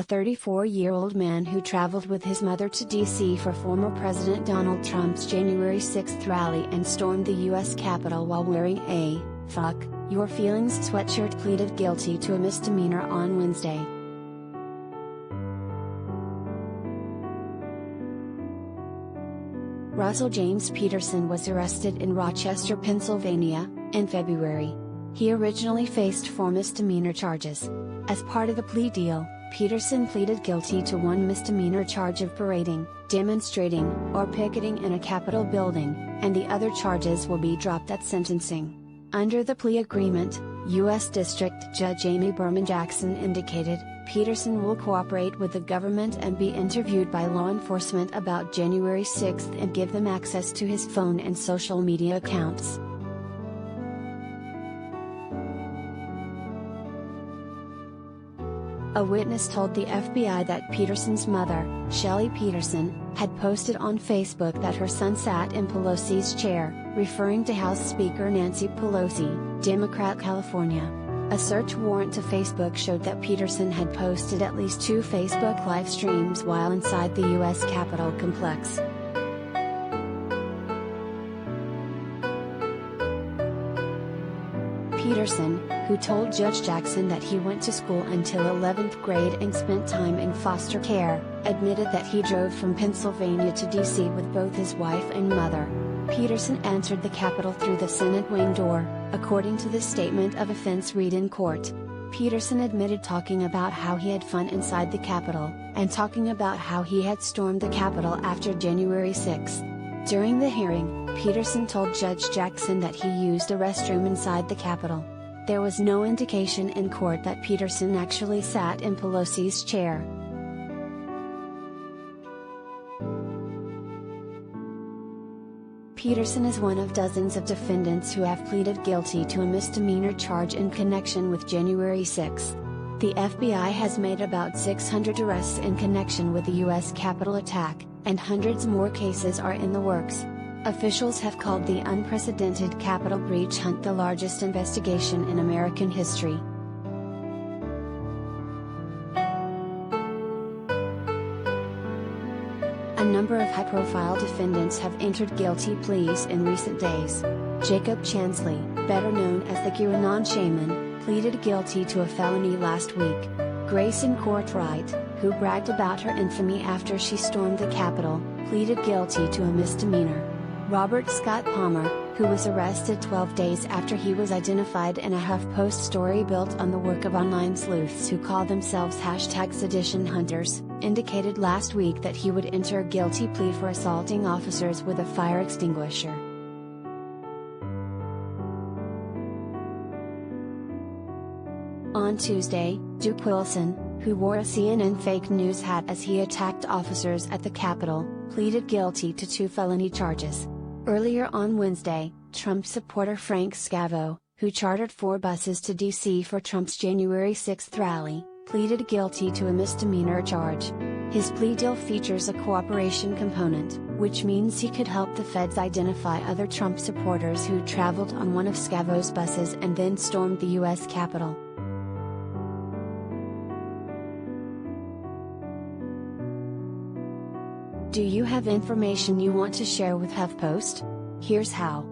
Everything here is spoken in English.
a 34-year-old man who traveled with his mother to D.C. for former President Donald Trump's January 6 rally and stormed the U.S. Capitol while wearing a "fuck your feelings" sweatshirt, pleaded guilty to a misdemeanor on Wednesday. Russell James Peterson was arrested in Rochester, Pennsylvania, in February. He originally faced 4 misdemeanor charges. As part of the plea deal, Peterson pleaded guilty to 1 misdemeanor charge of parading, demonstrating, or picketing in a Capitol building, and the other charges will be dropped at sentencing. Under the plea agreement, U.S. District Judge Amy Berman Jackson indicated, Peterson will cooperate with the government and be interviewed by law enforcement about January 6 and give them access to his phone and social media accounts. A witness told the FBI that Peterson's mother, Shelley Peterson, had posted on Facebook that her son sat in Pelosi's chair, referring to House Speaker Nancy Pelosi, Democrat, California. A search warrant to Facebook showed that Peterson had posted at least 2 Facebook live streams while inside the U.S. Capitol complex. Peterson, who told Judge Jackson that he went to school until 11th grade and spent time in foster care, admitted that he drove from Pennsylvania to D.C. with both his wife and mother. Peterson entered the Capitol through the Senate wing door, according to the statement of offense read in court. Peterson admitted talking about how he had fun inside the Capitol, and talking about how he had stormed the Capitol after January 6. During the hearing, Peterson told Judge Jackson that he used a restroom inside the Capitol. There was no indication in court that Peterson actually sat in Pelosi's chair. Peterson is one of dozens of defendants who have pleaded guilty to a misdemeanor charge in connection with January 6. The FBI has made about 600 arrests in connection with the U.S. Capitol attack, and hundreds more cases are in the works. Officials have called the unprecedented Capitol breach hunt the largest investigation in American history. A number of high-profile defendants have entered guilty pleas in recent days. Jacob Chansley, better known as the QAnon Shaman, pleaded guilty to a felony last week. Grayson Courtright, who bragged about her infamy after she stormed the Capitol, pleaded guilty to a misdemeanor. Robert Scott Palmer, who was arrested 12 days after he was identified in a HuffPost story built on the work of online sleuths who call themselves #sedition hunters, indicated last week that he would enter a guilty plea for assaulting officers with a fire extinguisher. On Tuesday, Duke Wilson, who wore a CNN fake news hat as he attacked officers at the Capitol, pleaded guilty to 2 felony charges. Earlier on Wednesday, Trump supporter Frank Scavo, who chartered 4 buses to D.C. for Trump's January 6 rally, pleaded guilty to a misdemeanor charge. His plea deal features a cooperation component, which means he could help the feds identify other Trump supporters who traveled on one of Scavo's buses and then stormed the U.S. Capitol. Do you have information you want to share with HuffPost? Here's how.